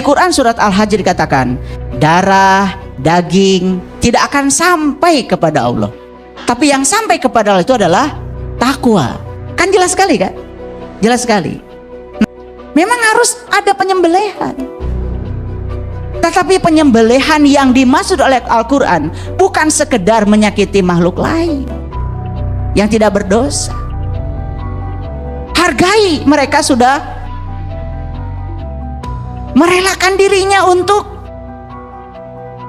Quran surat Al-Hajj dikatakan, darah, daging tidak akan sampai kepada Allah. Tapi yang sampai kepada Allah itu adalah takwa. Kan jelas sekali kan? Jelas sekali. Memang harus ada penyembelihan. Tetapi penyembelihan yang dimaksud oleh Al-Quran bukan sekedar menyakiti makhluk lain yang tidak berdosa. Hargai, mereka sudah merelakan dirinya untuk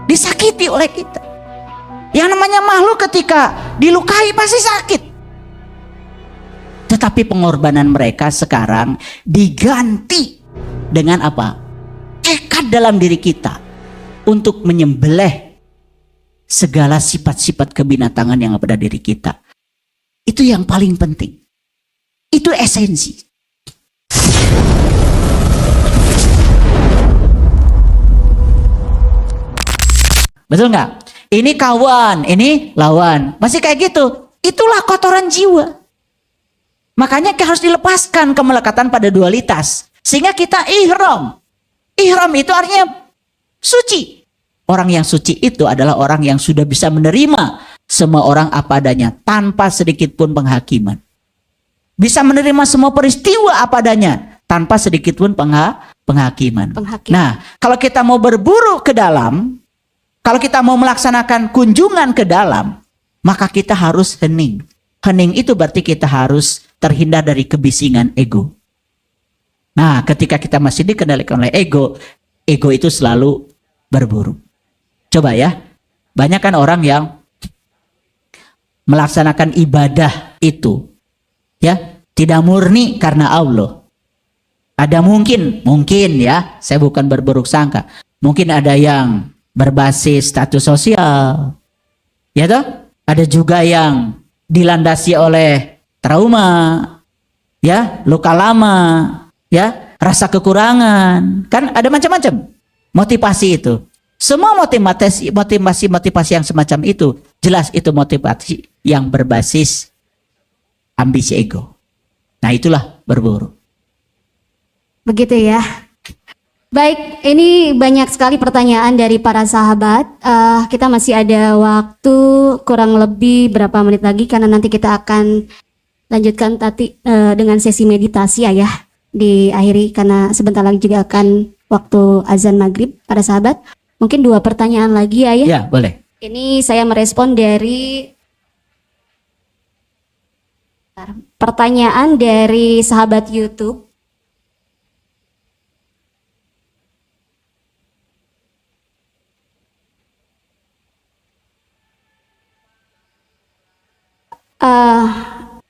disakiti oleh kita. Yang namanya makhluk ketika dilukai pasti sakit. Tetapi pengorbanan mereka sekarang diganti dengan apa? Tekad dalam diri kita untuk menyembelih segala sifat-sifat kebinatangan yang ada pada diri kita. Itu yang paling penting. Itu esensi. Betul nggak? Ini kawan, ini lawan. Masih kayak gitu. Itulah kotoran jiwa. Makanya harus dilepaskan kemelekatan pada dualitas. Sehingga kita ihram. Ihram itu artinya suci. Orang yang suci itu adalah orang yang sudah bisa menerima semua orang apa adanya tanpa sedikit pun penghakiman. Bisa menerima semua peristiwa apa adanya tanpa sedikit pun penghakiman. Nah, kalau kita mau berburu ke dalam, kalau kita mau melaksanakan kunjungan ke dalam, maka kita harus hening. Hening itu berarti kita harus terhindar dari kebisingan ego. Nah, ketika kita masih dikendalikan oleh ego, ego itu selalu berburu. Coba ya, banyak kan orang yang melaksanakan ibadah itu, ya, tidak murni karena Allah. Ada mungkin ya, saya bukan berburuk sangka. Mungkin ada yang berbasis status sosial, ya toh? Ada juga yang dilandasi oleh trauma, ya, luka lama, ya, rasa kekurangan, kan ada macam-macam motivasi itu. Semua motivasi yang semacam itu jelas itu motivasi yang berbasis ambisi ego. Nah, itulah berburu. Begitu ya. Baik, ini banyak sekali pertanyaan dari para sahabat. Kita masih ada waktu kurang lebih berapa menit lagi karena nanti kita akan lanjutkan dengan sesi meditasi ya, diakhiri karena sebentar lagi juga akan waktu azan maghrib. Para sahabat, mungkin 2 pertanyaan lagi ya. Ya, boleh. Ini saya merespon dari pertanyaan dari sahabat YouTube.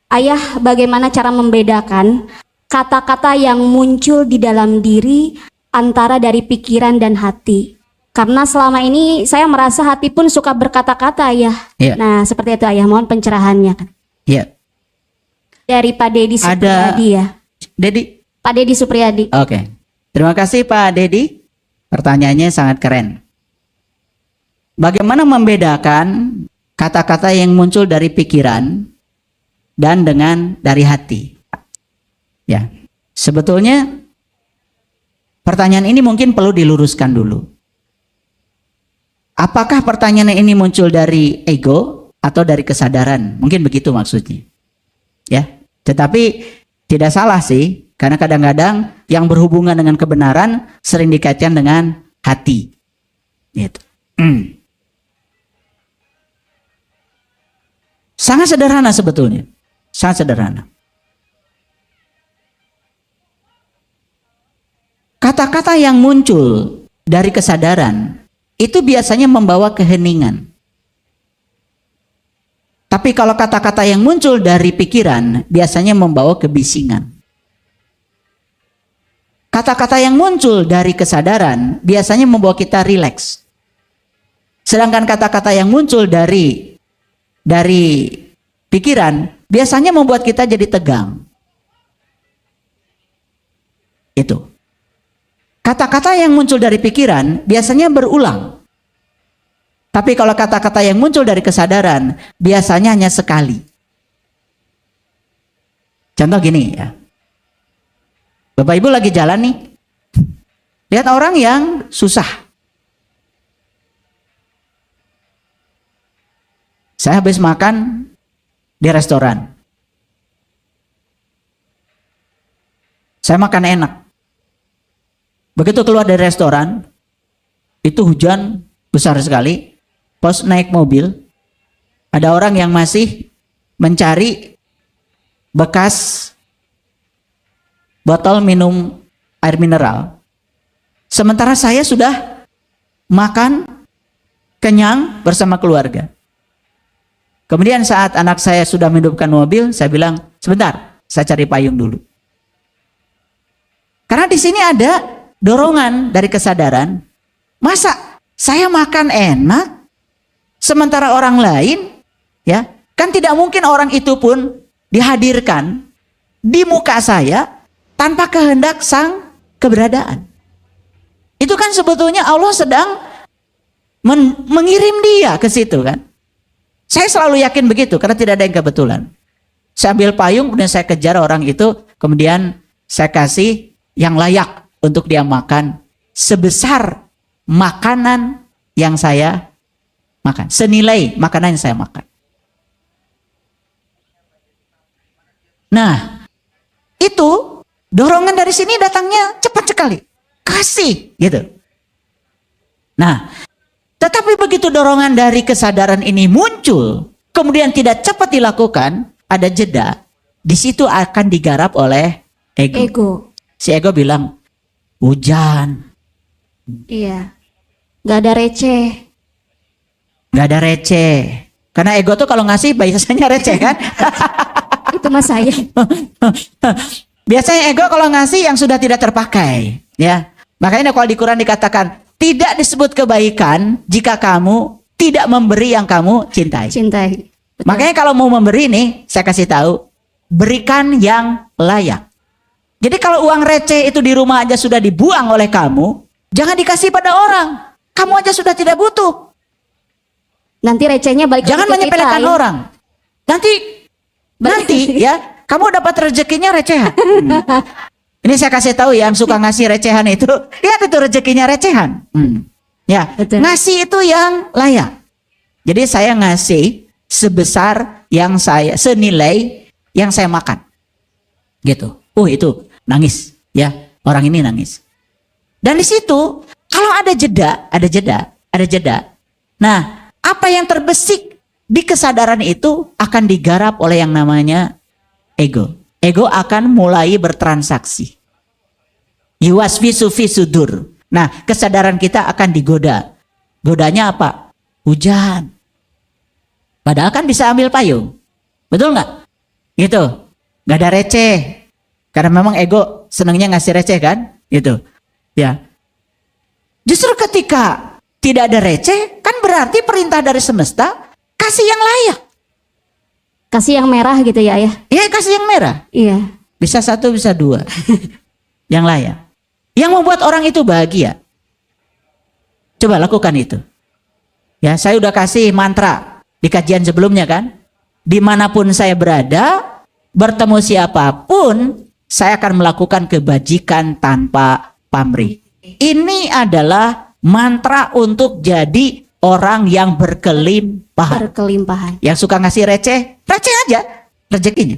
Ayah, bagaimana cara membedakan kata-kata yang muncul di dalam diri antara dari pikiran dan hati? Karena selama ini saya merasa hati pun suka berkata-kata ya. Nah, seperti itu Ayah, mohon pencerahannya. Iya. Dari Pak Dedi Supriyadi ya. Pak Dedi Supriyadi. Oke. Terima kasih Pak Dedi. Pertanyaannya sangat keren. Bagaimana membedakan kata-kata yang muncul dari pikiran dan dari hati? Ya. Sebetulnya pertanyaan ini mungkin perlu diluruskan dulu. Apakah pertanyaan ini muncul dari ego atau dari kesadaran? Mungkin begitu maksudnya. Ya. Tetapi tidak salah sih, karena kadang-kadang yang berhubungan dengan kebenaran sering dikaitkan dengan hati. Gitu. Sangat sederhana sebetulnya. Sangat sederhana. Kata-kata yang muncul dari kesadaran itu biasanya membawa keheningan. Tapi kalau kata-kata yang muncul dari pikiran biasanya membawa kebisingan. Kata-kata yang muncul dari kesadaran biasanya membawa kita rileks. Sedangkan kata-kata yang muncul dari pikiran biasanya membuat kita jadi tegang. Itu. Kata-kata yang muncul dari pikiran biasanya berulang. Tapi kalau kata-kata yang muncul dari kesadaran biasanya hanya sekali. Contoh gini ya. Bapak Ibu lagi jalan nih. Lihat orang yang susah. Saya habis makan di restoran. Saya makan enak. Begitu keluar dari restoran, itu hujan besar sekali. Pas naik mobil, ada orang yang masih mencari bekas botol minum air mineral. Sementara saya sudah makan kenyang bersama keluarga. Kemudian saat anak saya sudah menghidupkan mobil, saya bilang, sebentar, saya cari payung dulu. Karena di sini ada dorongan dari kesadaran, masa saya makan enak, sementara orang lain, ya, kan tidak mungkin orang itu pun dihadirkan di muka saya tanpa kehendak sang keberadaan. Itu kan sebetulnya Allah sedang mengirim dia ke situ kan. Saya selalu yakin begitu karena tidak ada yang kebetulan. Saya ambil payung kemudian saya kejar orang itu, kemudian saya kasih yang layak untuk dia makan sebesar makanan yang saya makan, senilai makanan yang saya makan. Nah, itu dorongan dari sini datangnya cepat sekali. Kasih, gitu. Nah, tetapi begitu dorongan dari kesadaran ini muncul, kemudian tidak cepat dilakukan, ada jeda. Di situ akan digarap oleh ego. Si ego bilang, hujan. Iya. Gak ada receh. Gak ada receh. Karena ego tuh kalau ngasih biasanya receh kan? Itu mas saya. Biasanya ego kalau ngasih yang sudah tidak terpakai, ya. Makanya kalau di Quran dikatakan tidak disebut kebaikan jika kamu tidak memberi yang kamu cintai. Cintai. Betul. Makanya kalau mau memberi nih, saya kasih tahu, berikan yang layak. Jadi kalau uang receh itu di rumah aja sudah dibuang oleh kamu, jangan dikasih pada orang. Kamu aja sudah tidak butuh. Nanti recehnya balik Jangan lagi ke menyepelekan kita, ya. orang. Nanti ya, kamu dapat rezekinya recehan. Ini saya kasih tahu yang suka ngasih recehan itu, lihat itu rezekinya recehan. Ya, Betul. ngasih itu yang layak. Jadi saya ngasih sebesar yang saya, senilai yang saya makan. Gitu. Itu nangis, ya. Orang ini nangis. Dan di situ kalau ada jeda. Nah, apa yang terbesik di kesadaran itu akan digarap oleh yang namanya ego. Ego akan mulai bertransaksi. Yuwaswisu fi sudur. Nah, kesadaran kita akan digoda. Godanya apa? Hujan. Padahal kan bisa ambil payung. Betul nggak? Gitu. Nggak ada receh. Karena memang ego senangnya ngasih receh kan? Gitu. Ya. Justru ketika tidak ada receh, kan berarti perintah dari semesta kasih yang layak. Kasih yang merah gitu ya ayah. Ya, kasih yang merah. Iya. Bisa satu, bisa dua. Yang layak. Yang membuat orang itu bahagia. Coba lakukan itu. Ya, saya udah kasih mantra di kajian sebelumnya kan. Dimanapun saya berada, bertemu siapapun, saya akan melakukan kebajikan tanpa pamrih. Ini adalah mantra untuk jadi orang yang berkelimpahan. Yang suka ngasih receh aja rezekinya.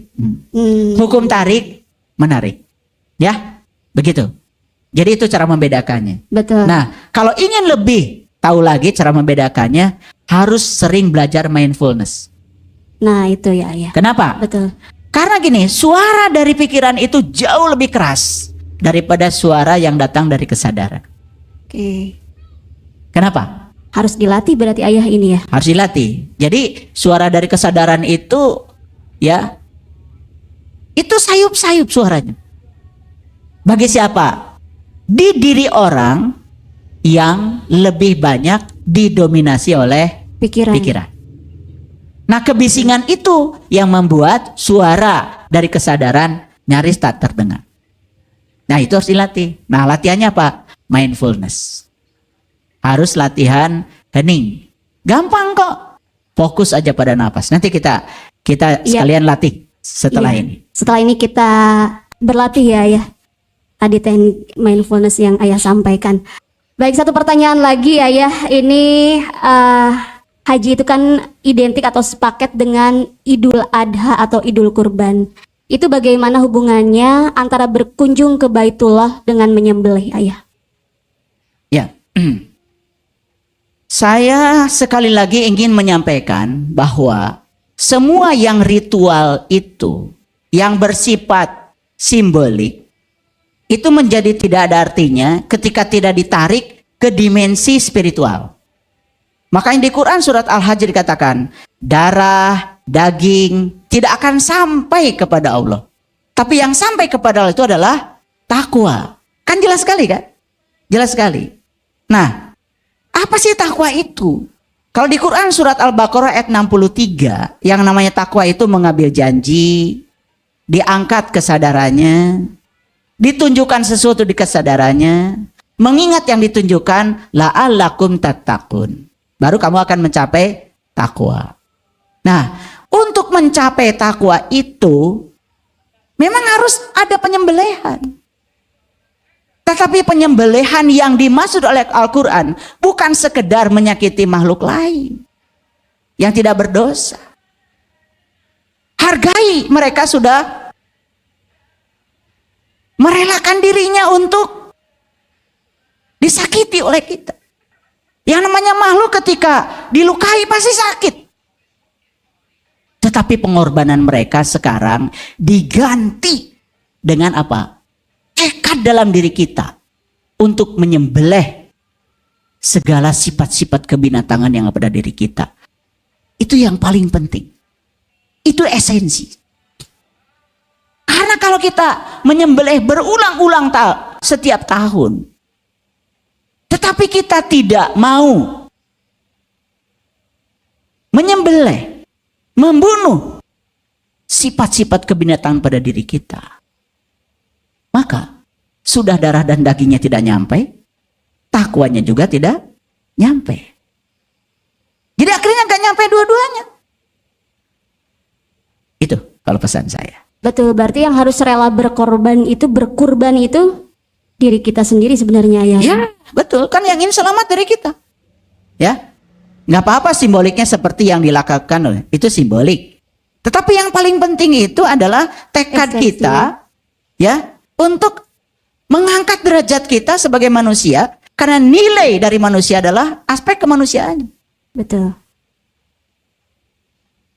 Hukum tarik menarik. Ya, begitu. Jadi itu cara membedakannya. Betul. Nah, kalau ingin lebih tahu lagi cara membedakannya, harus sering belajar mindfulness. Nah, itu ya ayah. Kenapa? Betul. Karena gini, suara dari pikiran itu jauh lebih keras daripada suara yang datang dari kesadaran. Oke. Kenapa? Harus dilatih berarti ayah ini ya. Harus dilatih. Jadi suara dari kesadaran itu, ya, itu sayup-sayup suaranya. Bagi siapa? Di diri orang yang lebih banyak didominasi oleh pikiran. Nah, kebisingan itu yang membuat suara dari kesadaran nyaris tak terdengar. Nah, itu harus dilatih. Nah, latihannya apa? Mindfulness. Harus latihan hening. Gampang kok. Fokus aja pada napas. Nanti kita sekalian latih setelah ini. Setelah ini kita berlatih ya. tadi mindfulness yang ayah sampaikan. Baik, satu pertanyaan lagi ayah, ini haji itu kan identik atau sepaket dengan Idul Adha atau Idul Kurban. Itu bagaimana hubungannya antara berkunjung ke Baitullah dengan menyembelih ayah? Ya, saya sekali lagi ingin menyampaikan bahwa semua yang ritual itu, yang bersifat simbolik, itu menjadi tidak ada artinya ketika tidak ditarik ke dimensi spiritual. Makanya di Quran surat Al-Hajj dikatakan, darah, daging tidak akan sampai kepada Allah. Tapi yang sampai kepada Allah itu adalah takwa. Kan jelas sekali kan? Jelas sekali. Nah, apa sih takwa itu? Kalau di Quran surat Al-Baqarah ayat 63, yang namanya takwa itu mengambil janji, diangkat kesadarannya, ditunjukkan sesuatu di kesadarannya, mengingat yang ditunjukkan, la'allakum tattaqun. Baru kamu akan mencapai takwa. Nah, untuk mencapai takwa itu memang harus ada penyembelihan. Tetapi penyembelihan yang dimaksud oleh Al-Quran bukan sekedar menyakiti makhluk lain yang tidak berdosa. Hargai, mereka sudah merelakan dirinya untuk disakiti oleh kita. Yang namanya makhluk ketika dilukai pasti sakit. Tetapi pengorbanan mereka sekarang diganti dengan apa? Tekad dalam diri kita untuk menyembelih segala sifat-sifat kebinatangan yang ada pada diri kita. Itu yang paling penting. Itu esensi. Karena kalau kita menyembelih berulang-ulang setiap tahun, tetapi kita tidak mau menyembelih, membunuh sifat-sifat kebinatangan pada diri kita, maka sudah darah dan dagingnya tidak nyampe, takwanya juga tidak nyampe. Jadi akhirnya nggak nyampe dua-duanya. Itu kalau pesan saya. Betul, berarti yang harus rela berkorban itu diri kita sendiri sebenarnya ya. Ya, betul. Kan yang ingin selamat dari kita. Ya. Nggak apa-apa simboliknya seperti yang dilakukan, itu simbolik. Tetapi yang paling penting itu adalah tekad kita ya untuk mengangkat derajat kita sebagai manusia, karena nilai dari manusia adalah aspek kemanusiaan. Betul.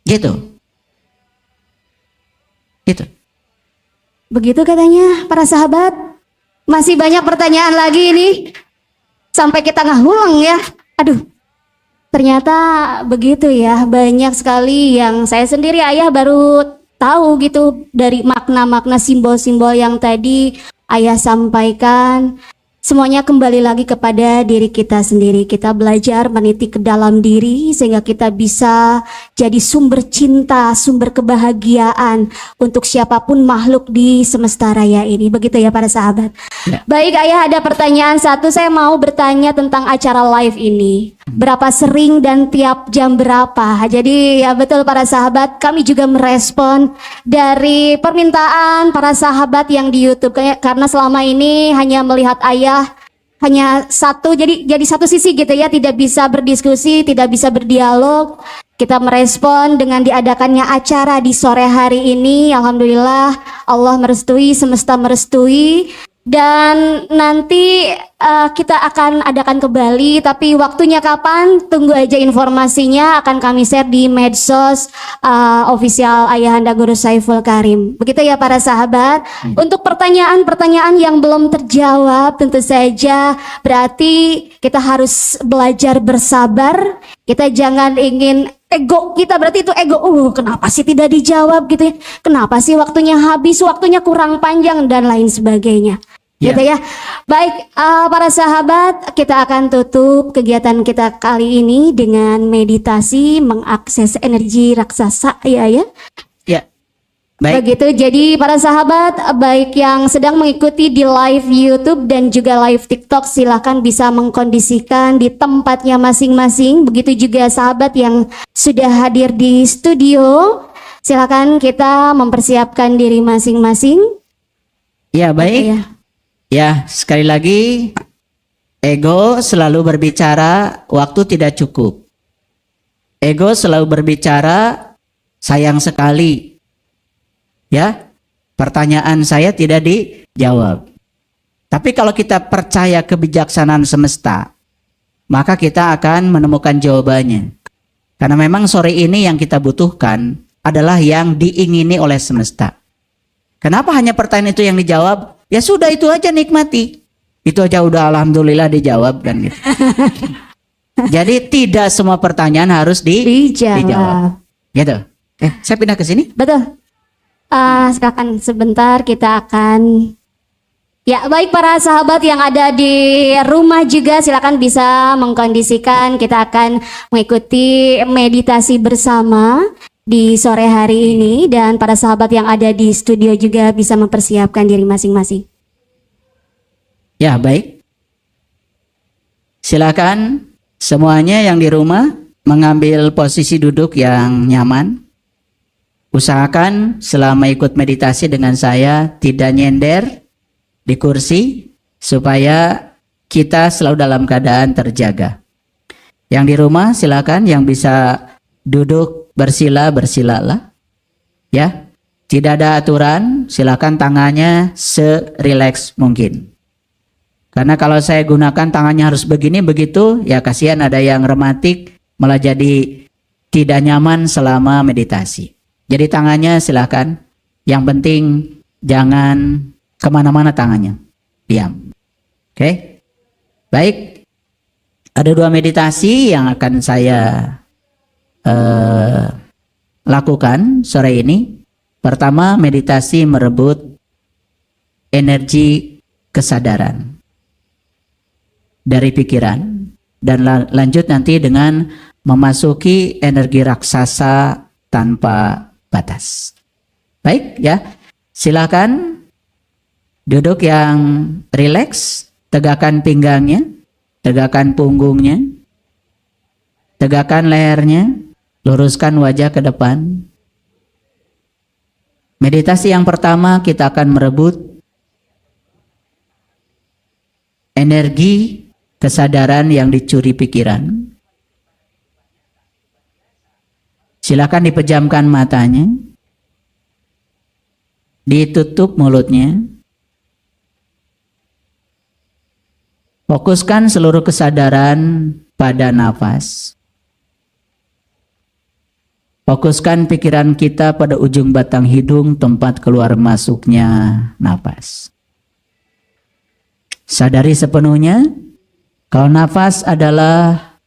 Gitu. Gitu. Begitu katanya para sahabat. Masih banyak pertanyaan lagi ini. Sampai kita ngahulang ya. Aduh. Ternyata begitu ya. Banyak sekali yang saya sendiri ayah baru tahu gitu dari makna-makna simbol-simbol yang tadi ayah sampaikan. Semuanya kembali lagi kepada diri kita sendiri. Kita belajar meniti ke dalam diri sehingga kita bisa jadi sumber cinta, sumber kebahagiaan untuk siapapun makhluk di semesta raya ini. Begitu ya para sahabat. Ya. Baik ayah, ada pertanyaan satu. Saya mau bertanya tentang acara live ini. Berapa sering dan tiap jam berapa? Jadi ya betul para sahabat, kami juga merespon dari permintaan para sahabat yang di YouTube. Karena selama ini hanya melihat ayah hanya satu, jadi satu sisi gitu ya, tidak bisa berdiskusi, tidak bisa berdialog. Kita merespon dengan diadakannya acara di sore hari ini. Alhamdulillah Allah merestui, semesta merestui. Dan nanti kita akan adakan kembali, tapi waktunya kapan? Tunggu aja informasinya, akan kami share di medsos official Ayahanda Guru Saiful Karim. Begitu ya para sahabat. Untuk pertanyaan-pertanyaan yang belum terjawab, tentu saja berarti kita harus belajar bersabar. Kita jangan ingin ego kita, berarti itu ego. Kenapa sih tidak dijawab gitu ya? Kenapa sih waktunya habis, waktunya kurang panjang dan lain sebagainya. Gitu ya. Baik, para sahabat, kita akan tutup kegiatan kita kali ini dengan meditasi mengakses energi raksasa ya. Ya. Baik. Begitu. Jadi para sahabat, baik yang sedang mengikuti di live YouTube dan juga live TikTok, silahkan bisa mengkondisikan di tempatnya masing-masing. Begitu juga sahabat yang sudah hadir di studio, silakan kita mempersiapkan diri masing-masing. Ya, baik. Ya. Ya, sekali lagi, ego selalu berbicara waktu tidak cukup. Ego selalu berbicara sayang sekali. Ya, pertanyaan saya tidak dijawab. Tapi kalau kita percaya kebijaksanaan semesta, maka kita akan menemukan jawabannya. Karena memang sore ini yang kita butuhkan adalah yang diingini oleh semesta. Kenapa hanya pertanyaan itu yang dijawab? Ya sudah, itu aja, nikmati. Itu aja udah alhamdulillah dijawab kan gitu. Jadi tidak semua pertanyaan harus dijawab. Gitu. Saya pindah ke sini. Betul. Silakan sebentar, kita akan. Ya, baik para sahabat yang ada di rumah juga silakan bisa mengkondisikan. Kita akan mengikuti meditasi bersama di sore hari ini, dan para sahabat yang ada di studio juga bisa mempersiapkan diri masing-masing. Ya, baik. Silakan semuanya yang di rumah mengambil posisi duduk yang nyaman. Usahakan selama ikut meditasi dengan saya tidak nyender di kursi supaya kita selalu dalam keadaan terjaga. Yang di rumah silakan yang bisa duduk bersilalah. Ya, tidak ada aturan, silakan tangannya serileks mungkin. Karena kalau saya gunakan tangannya harus begini begitu, ya kasihan ada yang rematik malah jadi tidak nyaman selama meditasi. Jadi tangannya silakan, yang penting jangan kemana-mana tangannya, diam. Oke, baik. Ada 2 meditasi yang akan saya lakukan sore ini. Pertama, meditasi merebut energi kesadaran dari pikiran, dan lanjut nanti dengan memasuki energi raksasa tanpa batas. Baik ya, silakan duduk yang rileks, tegakkan pinggangnya, tegakkan punggungnya, tegakkan lehernya, luruskan wajah ke depan. Meditasi yang pertama kita akan merebut energi kesadaran yang dicuri pikiran. Silakan dipejamkan matanya, ditutup mulutnya. Fokuskan seluruh kesadaran pada nafas. Fokuskan pikiran kita pada ujung batang hidung, tempat keluar masuknya nafas. Sadari sepenuhnya kalau nafas adalah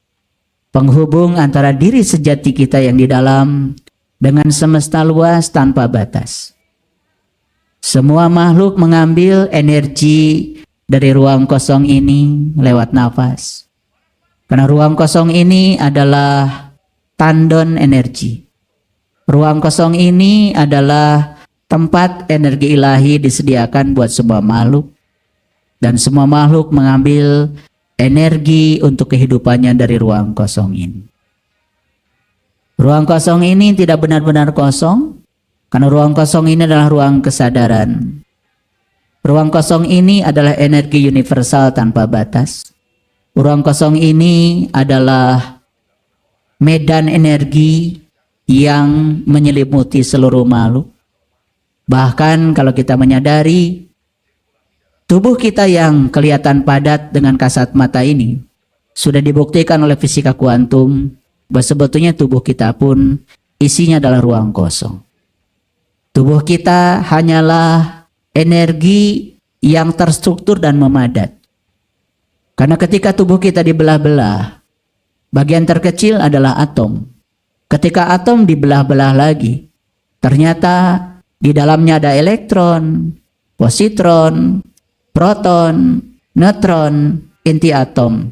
penghubung antara diri sejati kita yang di dalam dengan semesta luas tanpa batas. Semua makhluk mengambil energi dari ruang kosong ini lewat nafas. Karena ruang kosong ini adalah tandon energi. Ruang kosong ini adalah tempat energi ilahi disediakan buat semua makhluk. Dan semua makhluk mengambil energi untuk kehidupannya dari ruang kosong ini. Ruang kosong ini tidak benar-benar kosong, karena ruang kosong ini adalah ruang kesadaran. Ruang kosong ini adalah energi universal tanpa batas. Ruang kosong ini adalah medan energi yang menyelimuti seluruh makhluk. Bahkan kalau kita menyadari tubuh kita yang kelihatan padat dengan kasat mata ini sudah dibuktikan oleh fisika kuantum bahwa sebetulnya tubuh kita pun isinya adalah ruang kosong. Tubuh kita hanyalah energi yang terstruktur dan memadat. Karena ketika tubuh kita dibelah-belah, bagian terkecil adalah atom. Ketika atom dibelah-belah lagi, ternyata di dalamnya ada elektron, positron, proton, neutron, inti atom.